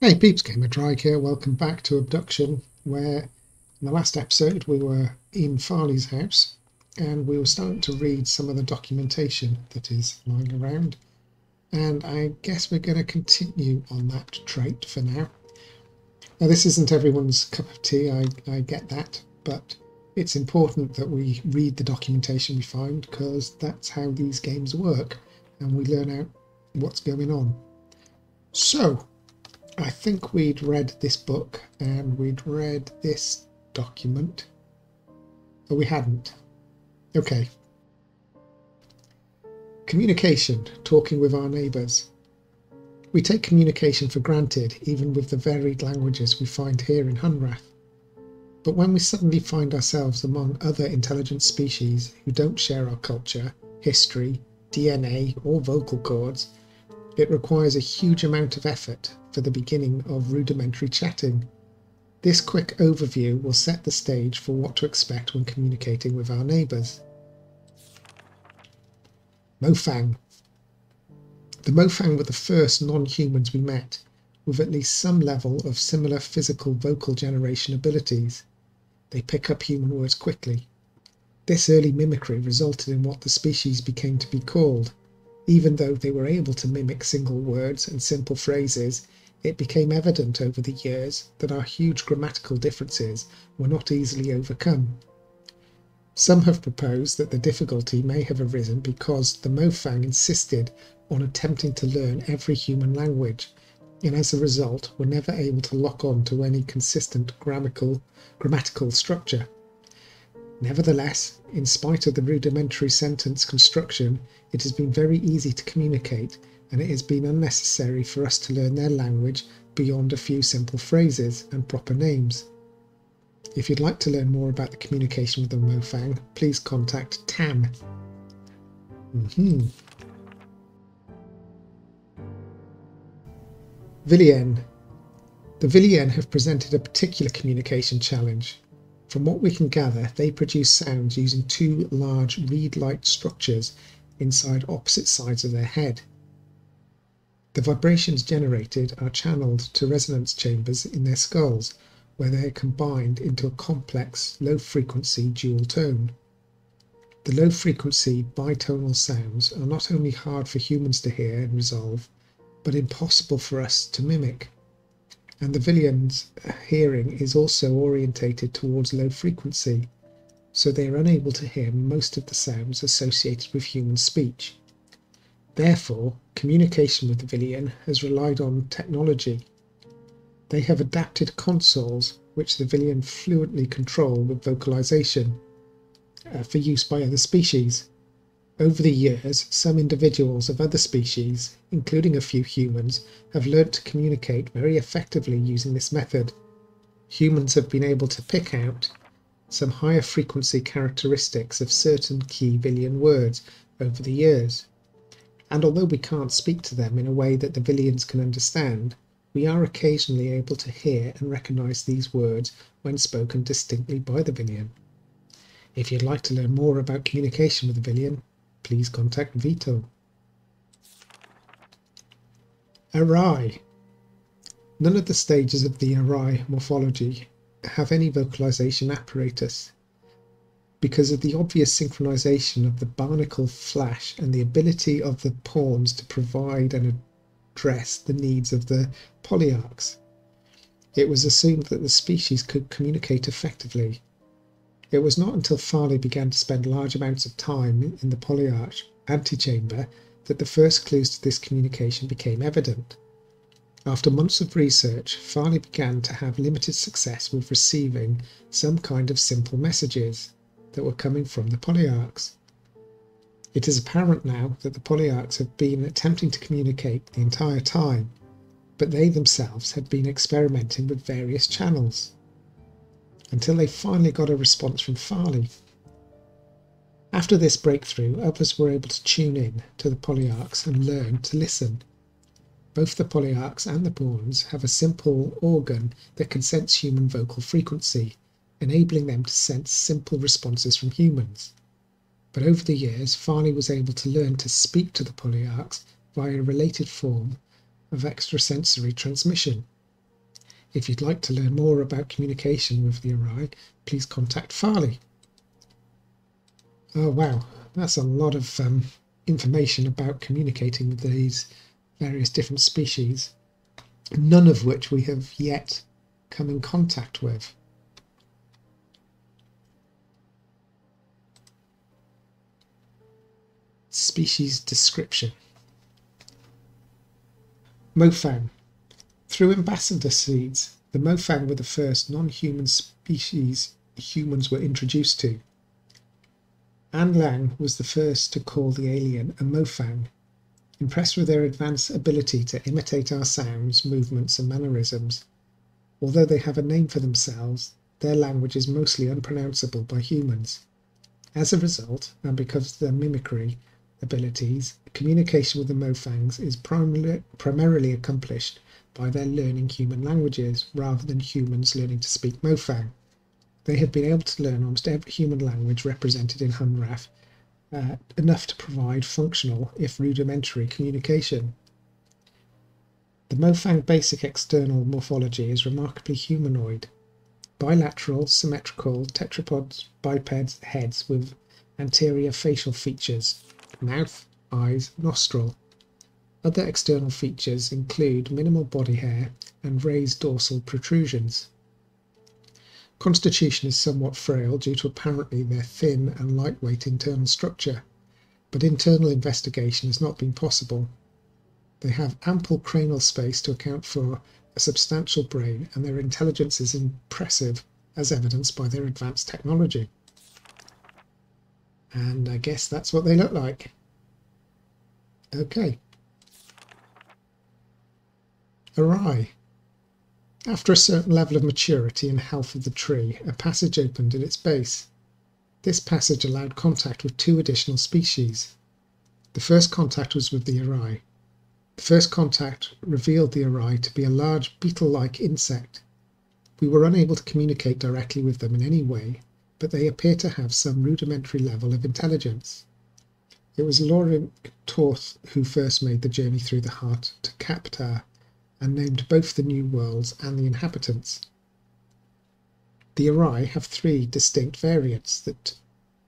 Hey peeps, Gamer Drake here. Welcome back to Obduction, where in the last episode we were in Farley's house and we were starting to read some of the documentation that is lying around, and I guess we're going to continue on that trait for now. Now this isn't everyone's cup of tea, I get that, but it's important that we read the documentation we find because that's how these games work and we learn out what's going on. So I think we'd read this book and we'd read this document, but we hadn't. Okay. Communication, talking with our neighbours. We take communication for granted, even with the varied languages we find here in Hunrath. But when we suddenly find ourselves among other intelligent species who don't share our culture, history, DNA, or vocal cords, it requires a huge amount of effort for the beginning of rudimentary chatting. This quick overview will set the stage for what to expect when communicating with our neighbours. Mofang. The Mofang were the first non-humans we met, with at least some level of similar physical vocal generation abilities. They pick up human words quickly. This early mimicry resulted in what the species became to be called. Even though they were able to mimic single words and simple phrases, it became evident over the years that our huge grammatical differences were not easily overcome. Some have proposed that the difficulty may have arisen because the Mofang insisted on attempting to learn every human language, and as a result were never able to lock on to any consistent grammatical structure. Nevertheless, in spite of the rudimentary sentence construction, it has been very easy to communicate, and it has been unnecessary for us to learn their language beyond a few simple phrases and proper names. If you'd like to learn more about the communication with the Mofang, please contact Tam. Villian. The Villian have presented a particular communication challenge. From what we can gather, they produce sounds using two large reed-like structures inside opposite sides of their head. The vibrations generated are channeled to resonance chambers in their skulls, where they are combined into a complex, low-frequency dual tone. The low-frequency bitonal sounds are not only hard for humans to hear and resolve, but impossible for us to mimic. And the Villian's hearing is also orientated towards low frequency, so they are unable to hear most of the sounds associated with human speech. Therefore, communication with the Villian has relied on technology. They have adapted consoles which the Villian fluently control with vocalization for use by other species. Over the years, some individuals of other species, including a few humans, have learnt to communicate very effectively using this method. Humans have been able to pick out some higher frequency characteristics of certain key Villian words over the years. And although we can't speak to them in a way that the Villians can understand, we are occasionally able to hear and recognise these words when spoken distinctly by the Villian. If you'd like to learn more about communication with the Villian, please contact Vito. Array. None of the stages of the Array morphology have any vocalization apparatus. Because of the obvious synchronization of the barnacle flash and the ability of the pawns to provide and address the needs of the polyarchs, it was assumed that the species could communicate effectively. It was not until Farley began to spend large amounts of time in the polyarch antechamber that the first clues to this communication became evident. After months of research, Farley began to have limited success with receiving some kind of simple messages that were coming from the polyarchs. It is apparent now that the polyarchs have been attempting to communicate the entire time, but they themselves had been experimenting with various channels, until they finally got a response from Farley. After this breakthrough, others were able to tune in to the polyarchs and learn to listen. Both the polyarchs and the pawns have a simple organ that can sense human vocal frequency, enabling them to sense simple responses from humans. But over the years, Farley was able to learn to speak to the polyarchs via a related form of extrasensory transmission. If you'd like to learn more about communication with the Arai, please contact Farley. Oh wow, that's a lot of information about communicating with these various different species, none of which we have yet come in contact with. Species description. Mofang. Through ambassador seeds, the Mofang were the first non-human species humans were introduced to. An Lang was the first to call the alien a Mofang, impressed with their advanced ability to imitate our sounds, movements, and mannerisms. Although they have a name for themselves, their language is mostly unpronounceable by humans. As a result, and because of their mimicry abilities, communication with the Mofangs is primarily accomplished by their learning human languages rather than humans learning to speak Mofang. They have been able to learn almost every human language represented in Hunraf, enough to provide functional, if rudimentary, communication. The Mofang basic external morphology is remarkably humanoid. Bilateral, symmetrical, tetrapod biped heads with anterior facial features, mouth, eyes, nostril. Other external features include minimal body hair and raised dorsal protrusions. Constitution is somewhat frail due to apparently their thin and lightweight internal structure, but internal investigation has not been possible. They have ample cranial space to account for a substantial brain, and their intelligence is impressive, as evidenced by their advanced technology. And I guess that's what they look like. Okay. Arai. After a certain level of maturity and health of the tree, a passage opened at its base. This passage allowed contact with two additional species. The first contact was with the Arai. The first contact revealed the Arai to be a large beetle-like insect. We were unable to communicate directly with them in any way, but they appear to have some rudimentary level of intelligence. It was Lauren Toth who first made the journey through the heart to Kaptar and named both the new worlds and the inhabitants. The Arai have three distinct variants that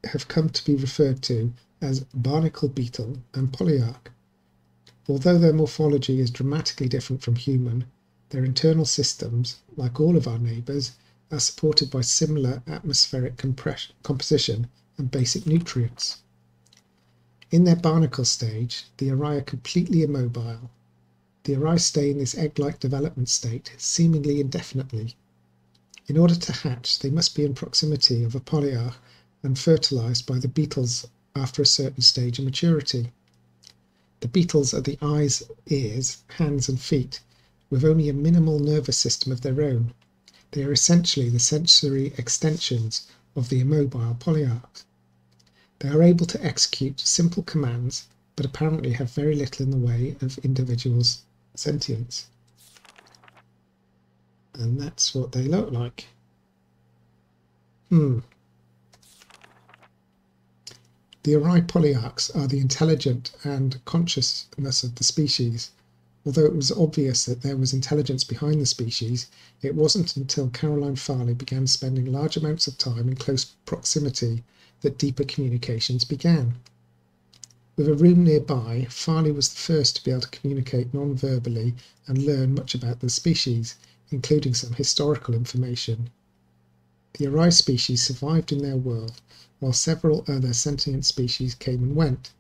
have come to be referred to as barnacle beetle and polyarch. Although their morphology is dramatically different from human, their internal systems, like all of our neighbours, are supported by similar atmospheric composition and basic nutrients. In their barnacle stage, the Arai are completely immobile. The Arai stay in this egg-like development state seemingly indefinitely. In order to hatch, they must be in proximity of a polyarch and fertilized by the beetles after a certain stage of maturity. The beetles are the eyes, ears, hands and feet, with only a minimal nervous system of their own. They are essentially the sensory extensions of the immobile polyarch. They are able to execute simple commands, but apparently have very little in the way of individuals' sentience. And that's what they look like. The Arai polyarchs are the intelligent and consciousness of the species. Although it was obvious that there was intelligence behind the species, it wasn't until Caroline Farley began spending large amounts of time in close proximity that deeper communications began. With a room nearby, Farley was the first to be able to communicate non-verbally and learn much about the species, including some historical information. The Arai species survived in their world, while several other sentient species came and went.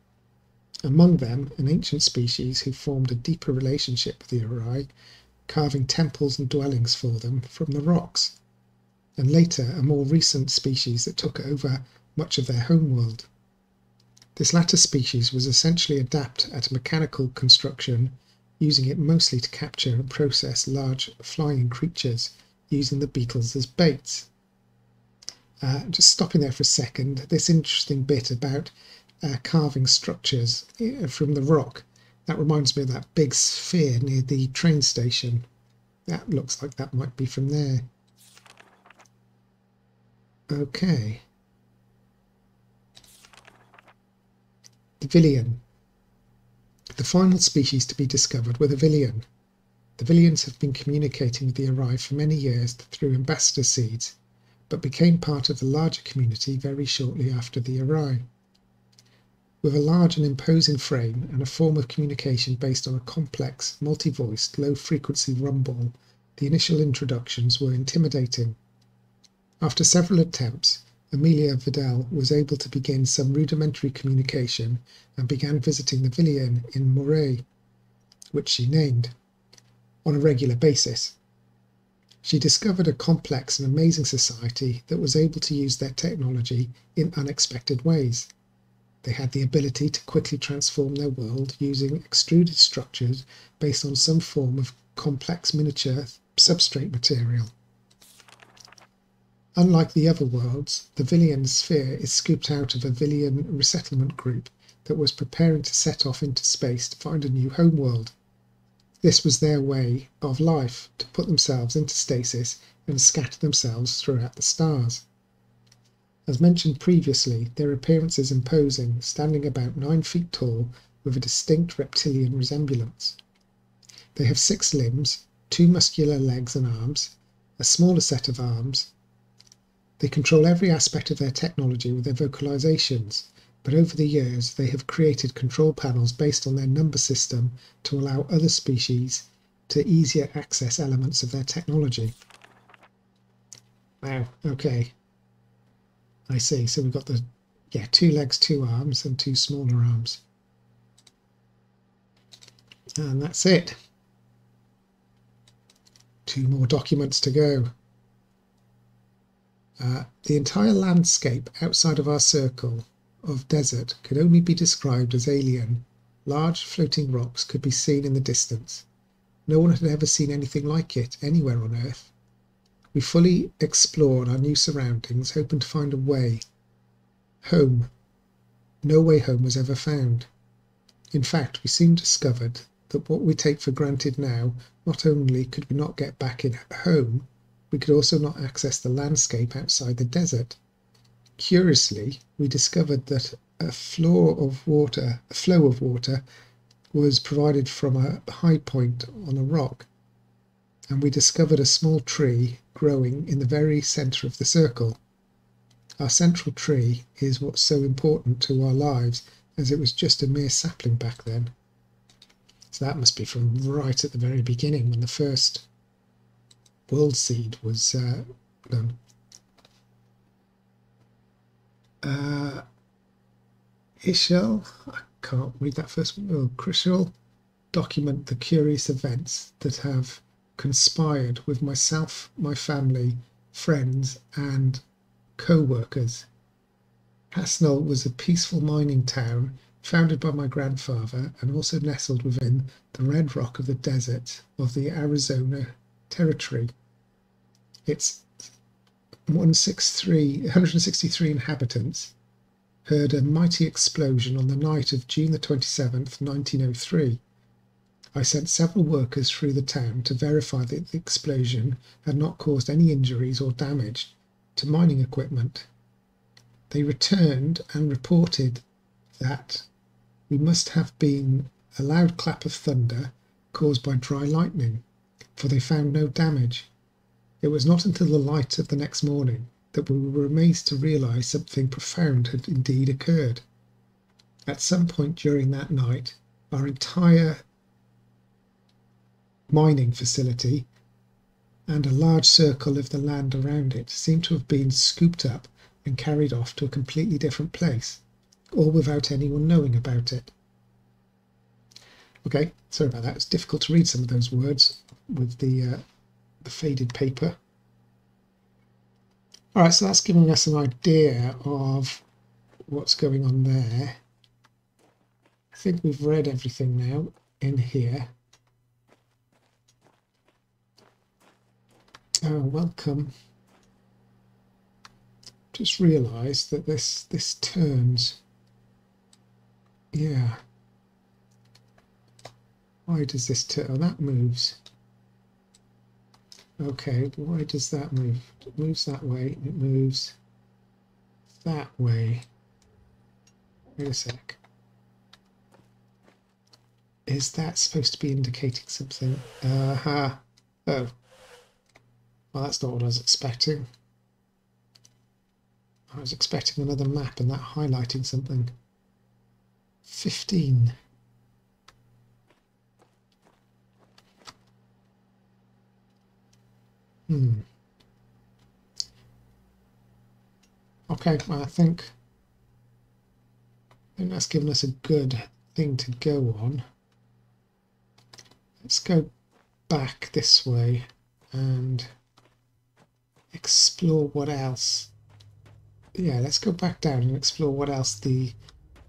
Among them, an ancient species who formed a deeper relationship with the Arai, carving temples and dwellings for them from the rocks, and later a more recent species that took over much of their homeworld. This latter species was essentially adept at mechanical construction, using it mostly to capture and process large flying creatures, using the beetles as baits. Just stopping there for a second, this interesting bit about carving structures from the rock, that reminds me of that big sphere near the train station. That looks like that might be from there. Okay. The Villian. The final species to be discovered were the Villian. The Villians have been communicating with the Arai for many years through ambassador seeds, but became part of the larger community very shortly after the Arai. With a large and imposing frame and a form of communication based on a complex, multi-voiced, low-frequency rumble, the initial introductions were intimidating. After several attempts, Amelia Vidal was able to begin some rudimentary communication and began visiting the Villian in Moray, which she named, on a regular basis. She discovered a complex and amazing society that was able to use their technology in unexpected ways. They had the ability to quickly transform their world using extruded structures based on some form of complex miniature substrate material. Unlike the other worlds, the Villian sphere is scooped out of a Villian resettlement group that was preparing to set off into space to find a new homeworld. This was their way of life, to put themselves into stasis and scatter themselves throughout the stars. As mentioned previously, their appearance is imposing, standing about 9 feet tall with a distinct reptilian resemblance. They have 6 limbs, 2 muscular legs and arms, a smaller set of arms. They control every aspect of their technology with their vocalizations, but over the years they have created control panels based on their number system to allow other species to easier access elements of their technology. Wow, okay. I see, so we've got 2 legs, 2 arms, and 2 smaller arms. And that's it. 2 more documents to go. The entire landscape outside of our circle of desert could only be described as alien. Large floating rocks could be seen in the distance. No one had ever seen anything like it anywhere on Earth. We fully explored our new surroundings, hoping to find a way home. No way home was ever found. In fact, we soon discovered that what we take for granted now, not only could we not get back in home, we could also not access the landscape outside the desert. Curiously, we discovered that a flow of water was provided from a high point on a rock, and we discovered a small tree growing in the very centre of the circle. Our central tree is what's so important to our lives, as it was just a mere sapling back then. So that must be from right at the very beginning, when the first world seed was done. Ishel, I can't read that first one. Oh, Krishel, document the curious events that have conspired with myself, my family, friends, and co-workers. Hasnell was a peaceful mining town founded by my grandfather and also nestled within the red rock of the desert of the Arizona Territory. Its 163 inhabitants heard a mighty explosion on the night of June the 27th, 1903. I sent several workers through the town to verify that the explosion had not caused any injuries or damage to mining equipment. They returned and reported that we must have been a loud clap of thunder caused by dry lightning, for they found no damage. It was not until the light of the next morning that we were amazed to realize something profound had indeed occurred. At some point during that night, our entire mining facility and a large circle of the land around it seemed to have been scooped up and carried off to a completely different place, all without anyone knowing about it. Okay, sorry about that. It's difficult to read some of those words with the faded paper. All right, so that's giving us an idea of what's going on there. I think we've read everything now in here. Welcome. Just realised that this turns. Yeah. Why does this turn? Oh, that moves. Okay, why does that move? It moves that way, it moves that way. Wait a sec. Is that supposed to be indicating something? Oh, well, that's not what I was expecting. I was expecting another map and that highlighting something. 15. Okay, well, I think that's given us a good thing to go on. Let's go back this way and explore what else. Yeah, let's go back down and explore what else the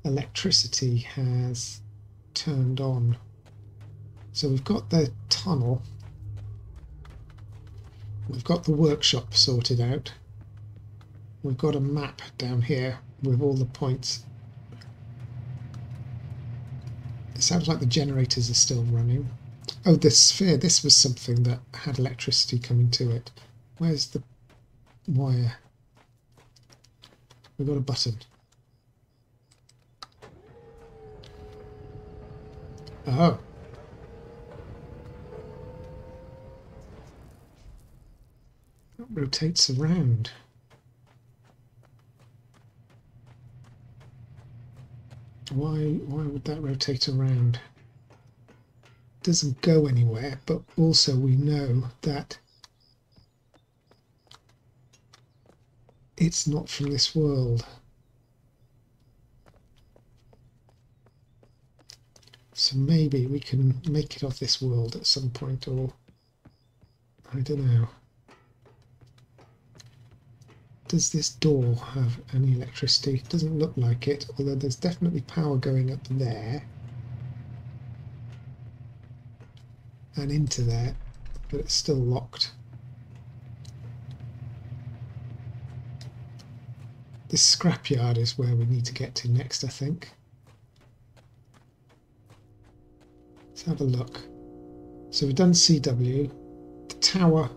electricity has turned on. So we've got the tunnel. We've got the workshop sorted out. We've got a map down here with all the points. It sounds like the generators are still running. Oh, the sphere. This was something that had electricity coming to it. Where's the wire? We've got a button. Oh. It rotates around. Why would that rotate around? It doesn't go anywhere, but also we know that it's not from this world. So maybe we can make it off this world at some point, or I don't know. Does this door have any electricity? It doesn't look like it, although there's definitely power going up there and into there, but it's still locked. This scrapyard is where we need to get to next, I think. Let's have a look. So we've done CW, the tower.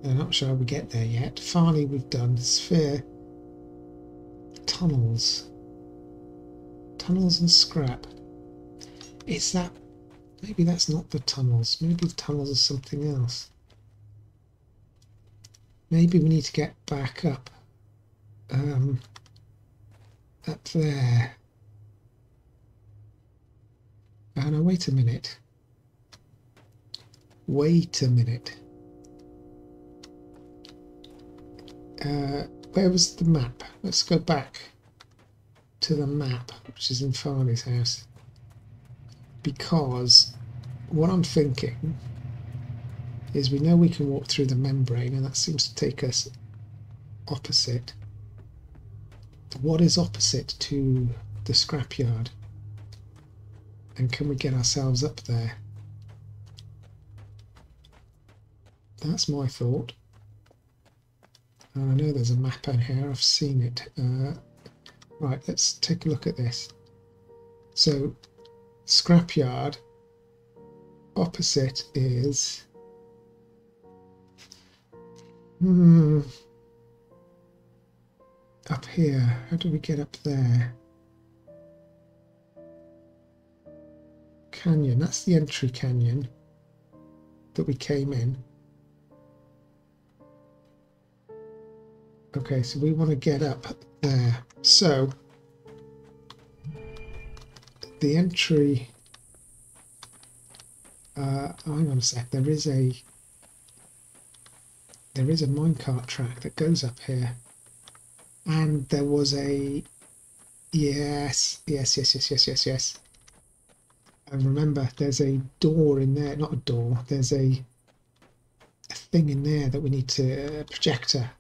I'm not sure how we get there yet. Farley we've done, sphere, tunnels. Tunnels and scrap. Is that... maybe that's not the tunnels. Maybe the tunnels are something else. Maybe we need to get back up. Up there. Oh no, wait a minute. Wait a minute. Where was the map? Let's go back to the map, which is in Farley's house. Because what I'm thinking is we know we can walk through the membrane, and that seems to take us opposite. What is opposite to the scrapyard? And can we get ourselves up there? That's my thought. I know there's a map in here, I've seen it. Right, let's take a look at this. So, scrapyard, opposite is... up here. How do we get up there? Canyon, that's the entry canyon that we came in. Okay, so we want to get up there. So the entry, hang on a sec, there is a minecart track that goes up here, and there was a yes. And remember, there's a door in there, not a door, there's a thing in there that we need to, projector.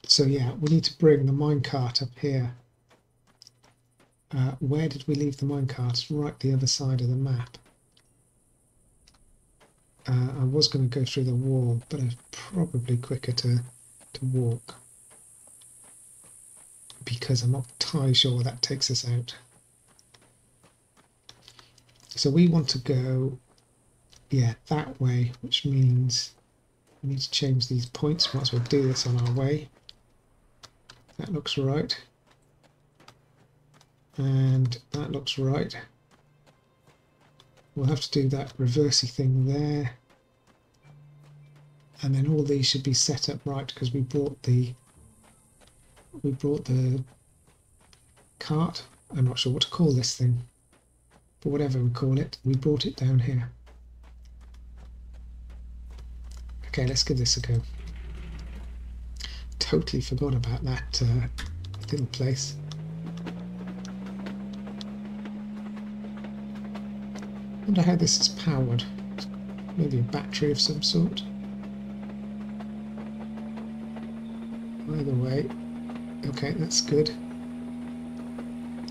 So yeah, we need to bring the minecart up here. Where did we leave the minecart? It's right the other side of the map. I was going to go through the wall, but it's probably quicker to walk, because I'm not entirely sure where that takes us out. So we want to go, yeah, that way, which means we need to change these points. Might as well do this on our way. That looks right. And that looks right. We'll have to do that reversey thing there. And then all these should be set up right because we brought the cart. I'm not sure what to call this thing, but whatever we call it, we brought it down here. Okay, let's give this a go. Totally forgot about that little place. I wonder how this is powered. Maybe a battery of some sort. Either way, okay, that's good.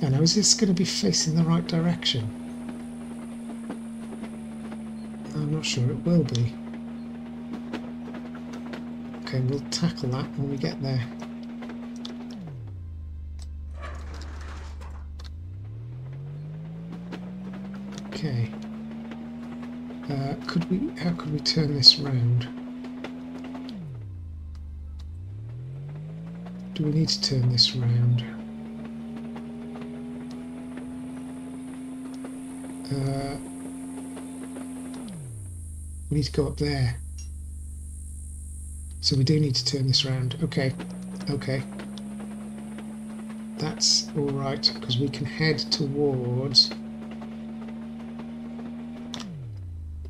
And now, is this going to be facing the right direction? I'm not sure it will be. Okay, we'll tackle that when we get there. Okay. How could we turn this round? Do we need to turn this round? We need to go up there. So we do need to turn this round. Okay, okay. That's alright, because we can head towards...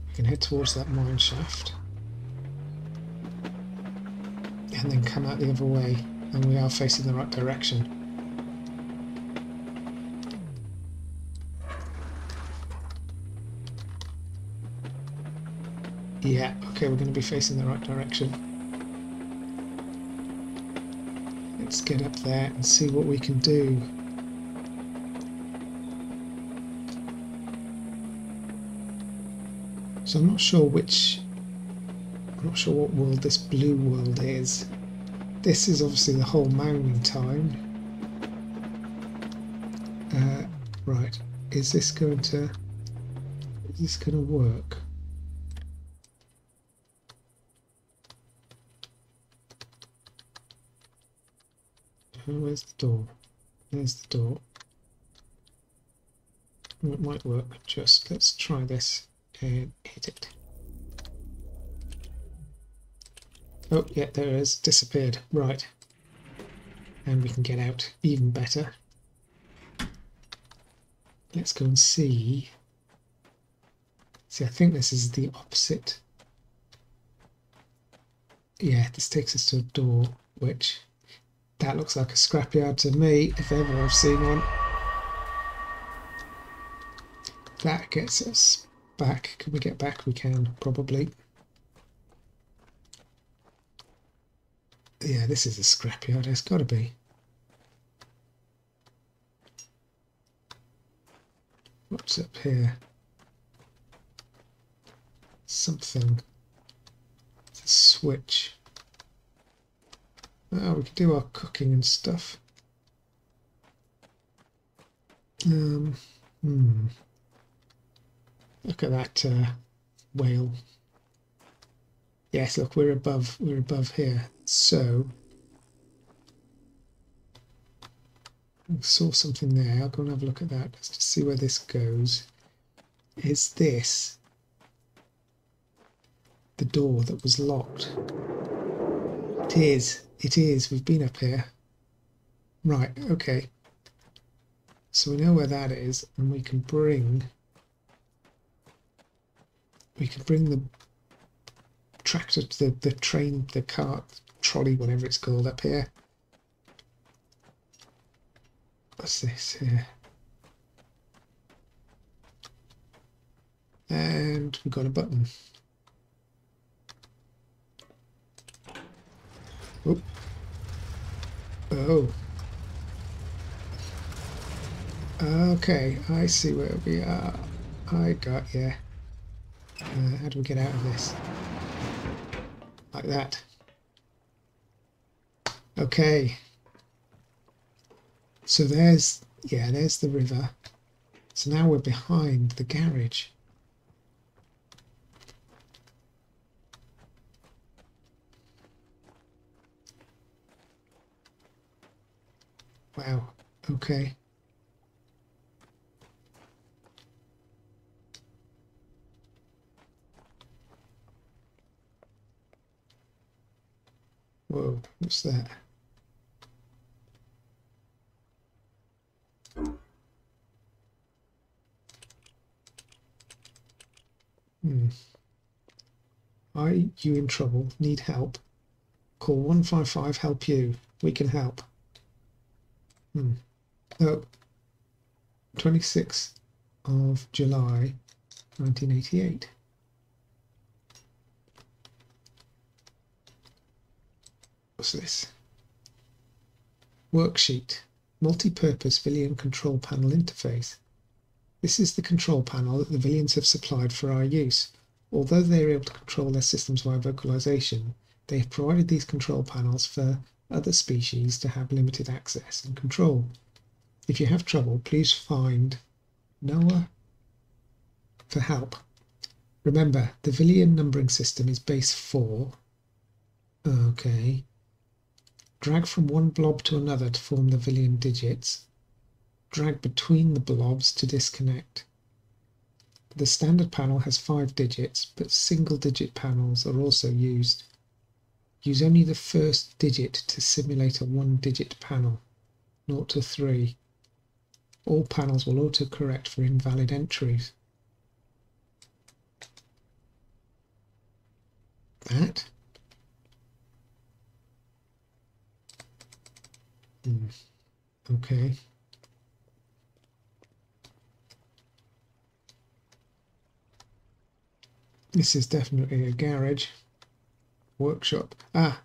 We can head towards that mine shaft. And then come out the other way. And we are facing the right direction. Yeah, okay, we're going to be facing the right direction. Let's get up there and see what we can do. So I'm not sure what world this blue world is. This is obviously the whole mountain time. Right, is this going to work? Where's the door? There's the door. Oh, it might work. Just let's try this and hit it. Oh, yeah, there it is. Disappeared. Right. And we can get out even better. Let's go and see. See, I think this is the opposite. Yeah, this takes us to a door, which... That looks like a scrapyard to me, if ever I've seen one. That gets us back. Can we get back? We can, probably. Yeah, this is a scrapyard. It's got to be. What's up here? Something. It's a switch. Oh, we can do our cooking and stuff. Look at that whale. Yes, look, we're above here. So I saw something there. I'll go and have a look at that just to see where this goes. Is this the door that was locked? It is. It is. We've been up here. Right, okay. So we know where that is, and we can bring the tractor, the train, the cart, trolley, whatever it's called, up here. What's this here? And we've got a button. Oh. Oh. Okay, I see where we are. I got you. How do we get out of this? Like that. Okay. So there's the river. So now we're behind the garage. Wow. Okay. Whoa, what's that? Are you in trouble? Need help? Call 155 help you. We can help. Oh, 26th of July 1988. What's this? Worksheet. Multi-purpose Villian control panel interface. This is the control panel that the Villians have supplied for our use. Although they are able to control their systems via vocalization, they have provided these control panels for other species to have limited access and control. If you have trouble, please find Noah for help. Remember, the Villian numbering system is base 4. Okay. Drag from one blob to another to form the Villian digits. Drag between the blobs to disconnect. The standard panel has 5 digits, but single-digit panels are also used. Use only the first digit to simulate a 1-digit panel, 0 to 3. All panels will auto-correct for invalid entries. That? Okay. This is definitely a garage. Workshop. Ah.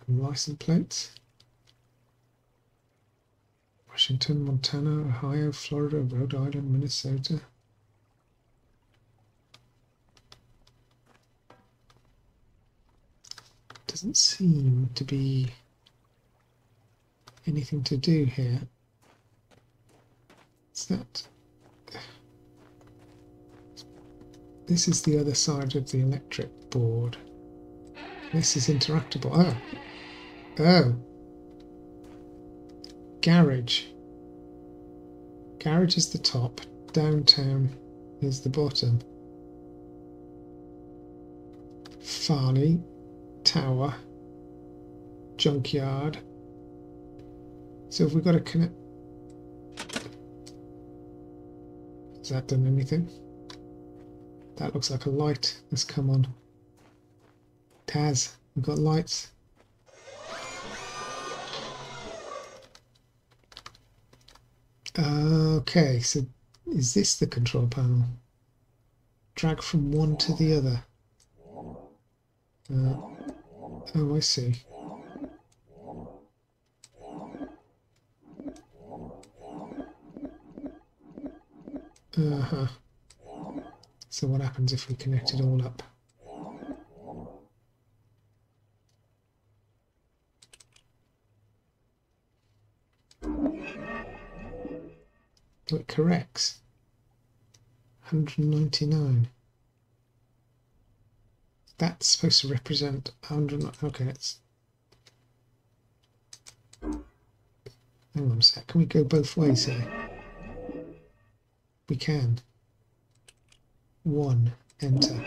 License plates. Washington, Montana, Ohio, Florida, Rhode Island, Minnesota. Doesn't seem to be anything to do here. What's that? This is the other side of the electric board. This is interactable. Oh. Oh. Garage. Garage is the top. Downtown is the bottom. Farley. Tower. Junkyard. So have we got to connect? Has that done anything? That looks like a light. Let's come on. Taz, we've got lights. Okay, so is this the control panel? Drag from one to the other. Oh, I see. So what happens if we connect it all up? Oh, it corrects. 199. That's supposed to represent 100. Okay, it's. Hang on a sec. Can we go both ways here? We can. 1. Enter.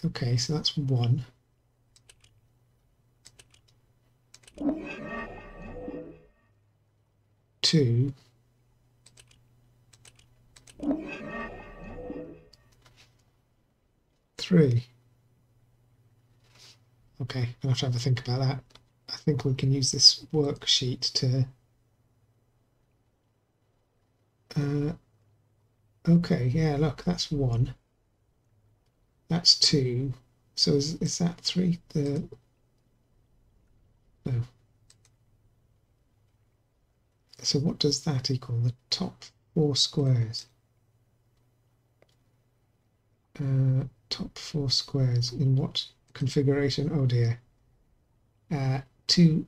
Okay, so that's 1. 2. 3. Okay, I'll have to have a think about that. I think we can use this worksheet to... okay, yeah, look, that's 1. That's 2. So is that 3? No. So what does that equal? The top 4 squares. Top 4 squares in what configuration? Oh dear. Two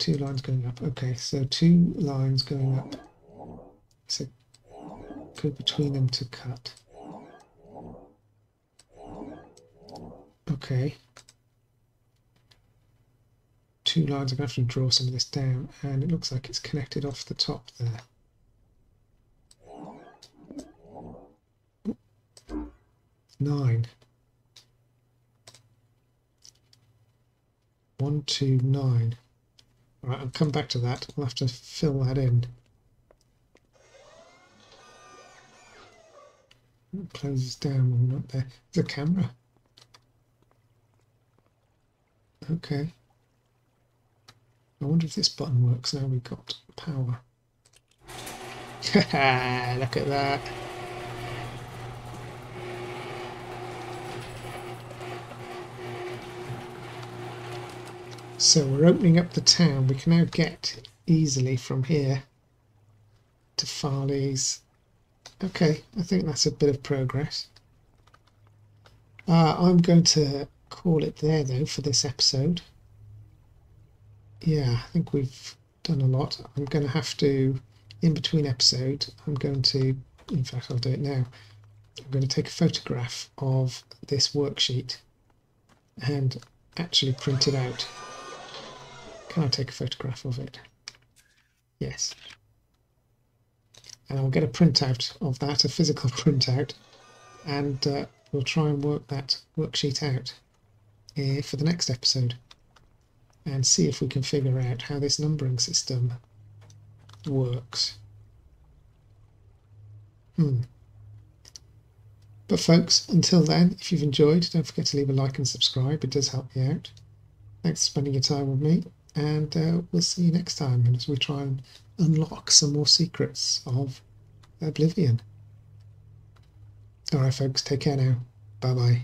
lines going up. Okay, so 2 lines going up. So go between them to cut. Okay. 2 lines. I'm going to have to draw some of this down, and it looks like it's connected off the top there. 9. 1, 2, 9. Alright, I'll come back to that. I'll have to fill that in. Close this down when we're up there. There's a camera. Okay. I wonder if this button works now we've got power. Haha, look at that. So we're opening up the town. We can now get easily from here to Farley's. Okay, I think that's a bit of progress. I'm going to call it there though for this episode. Yeah, I think we've done a lot. I'm going to have to, in between episodes, I'm going to, in fact I'll do it now, I'm going to take a photograph of this worksheet and actually print it out. Can I take a photograph of it? Yes. And I'll get a printout of that, a physical printout, and we'll try and work that worksheet out for the next episode and see if we can figure out how this numbering system works. But folks, until then, if you've enjoyed, don't forget to leave a like and subscribe. It does help me out. Thanks for spending your time with me, and we'll see you next time as we try and unlock some more secrets of Oblivion. Alright folks, take care now. Bye bye.